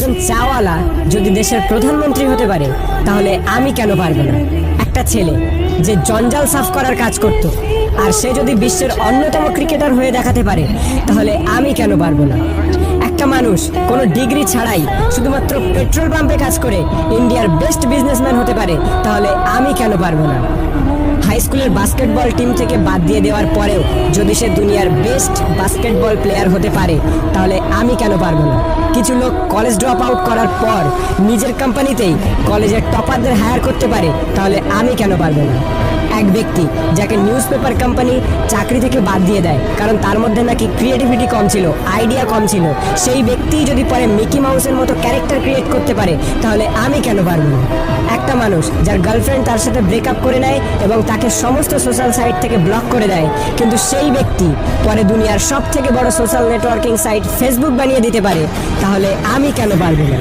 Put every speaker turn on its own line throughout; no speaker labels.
একজন চাওয়ালা যদি দেশের প্রধানমন্ত্রী হতে পারে তাহলে আমি কেন পারবো না? একটা ছেলে যে জঞ্জাল সাফ করার কাজ করত আর সে যদি বিশ্বের অন্যতম ক্রিকেটার হয়ে দেখাতে পারে তাহলে আমি কেন পারবো না? একটা মানুষ কোনো ডিগ্রি ছাড়াই শুধুমাত্র পেট্রোল পাম্পে কাজ করে ইন্ডিয়ার বেস্ট বিজনেসম্যান হতে পারে তাহলে আমি কেন পারবো না? হাই স্কুলের বাস্কেটবল টিম থেকে বাদ দিয়ে দেওয়ার পরেও যদি সে দুনিয়ার বেস্ট বাস্কেটবল প্লেয়ার হতে পারে তাহলে আমি কেন পারবো না? কিছু লোক কলেজ ড্রপ আউট করার পর নিজের কোম্পানিতেই কলেজের টপারদের হায়ার করতে পারে তাহলে আমি কেন পারবো না? এক ব্যক্তি যাকে নিউজ পেপার কোম্পানি চাকরি থেকে বাদ দিয়ে দেয় কারণ তার মধ্যে নাকি ক্রিয়েটিভিটি কম ছিল, আইডিয়া কম ছিল, সেই ব্যক্তি যদি পরে মিকি মাউসের মতো ক্যারেক্টার ক্রিয়েট করতে পারে তাহলে আমি কেন পারবো না? একটা মানুষ যার গার্লফ্রেন্ড তার সাথে ব্রেকআপ করে নেয় এবং তাকে সমস্ত সোশ্যাল সাইট থেকে ব্লক করে দেয়, কিন্তু সেই ব্যক্তি পরে দুনিয়ার সব থেকে বড় সোশ্যাল নেটওয়ার্কিং সাইট ফেসবুক বানিয়ে দিতে পারে তাহলে আমি কেন পারবো না?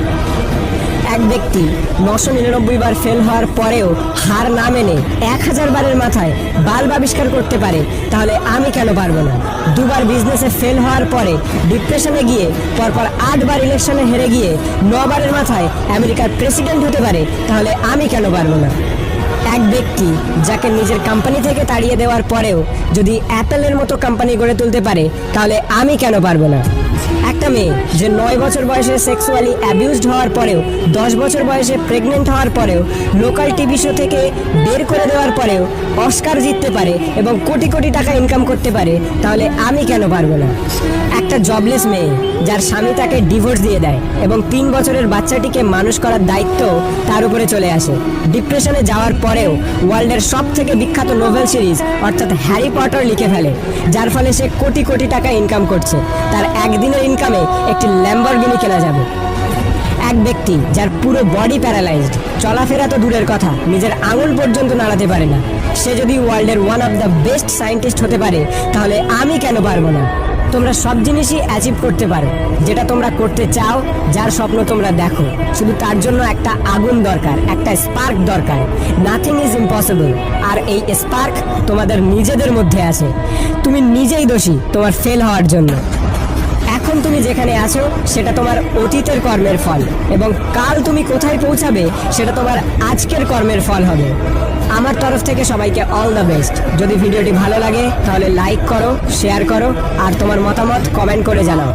এক ব্যক্তি 999 বার ফেল হওয়ার পরেও হার না মেনে 1000 বারের মাথায় বাল্ব আবিষ্কার করতে পারে তাহলে আমি কেন পারবো না? দুবার বিজনেসে ফেল হওয়ার পরে ডিপ্রেশনে গিয়ে পরপর 8 বার ইলেকশনে হেরে গিয়ে 9 বারের মাথায় আমেরিকার প্রেসিডেন্ট হতে পারে তাহলে আমি কেন পারবো না? এক ব্যক্তি যাকে নিজের কোম্পানি থেকে তাড়িয়ে দেওয়ার পরেও যদি অ্যাপেলের মতো কোম্পানি গড়ে তুলতে পারে তাহলে আমি কেন পারবো না? একটা মেয়ে যে 9 বছর বয়সে সেক্সুয়ালি অ্যাবিউজড হওয়ার পরেও 10 বছর বয়সে প্রেগনেন্ট হওয়ার পরেও লোকাল টিভি শো থেকে বের করে দেওয়ার পরেও অস্কার জিততে পারে এবং কোটি কোটি টাকা ইনকাম করতে পারে তাহলে আমি কেন পারবো না? একটা জবলেস মেয়ে যার স্বামী তাকে ডিভোর্স দিয়ে দেয় এবং 3 বছরের বাচ্চাটিকে মানুষ করার দায়িত্ব তার উপরে চলে আসে, ডিপ্রেশনে যাওয়ার পরেও ওয়ার্ল্ডের সব থেকে বিখ্যাত নোবেল সিরিজ অর্থাৎ হ্যারি পটার লিখে ফেলে, যার ফলে সে কোটি কোটি টাকা ইনকাম করছে, তার একদিনের ইনকামে একটি ল্যাম্বরগিনি কেনা যাবে। এক ব্যক্তি যার পুরো বডি প্যারালাইজড, চলাফেরা তো দূরের কথা, নিজের আঙুল পর্যন্ত নাড়াতে পারে না, সে যদি ওয়ার্ল্ডের one of the best scientist হতে পারে তাহলে আমি কেন পারবো না? তোমরা সব জিনিসই অ্যাচিভ করতে পারো যেটা তোমরা করতে চাও, যার স্বপ্ন তোমরা দেখো, শুধু তার জন্য একটা আগুন দরকার, একটা স্পার্ক দরকার। নাথিং ইজ ইম্পসিবল, আর এই স্পার্ক তোমাদের নিজেদের মধ্যে আছে। তুমি নিজেই দোষী তোমার ফেল হওয়ার জন্য। এখন তুমি যেখানে আছো সেটা তোমার অতীতের কর্মের ফল, এবং কাল তুমি কোথায় পৌঁছাবে সেটা তোমার আজকের কর্মের ফল হবে। আমার তরফ থেকে সবাইকে অল দ্য বেস্ট। যদি ভিডিওটি ভালো লাগে তাহলে লাইক করো, শেয়ার করো, আর তোমার মতামত কমেন্ট করে জানাও।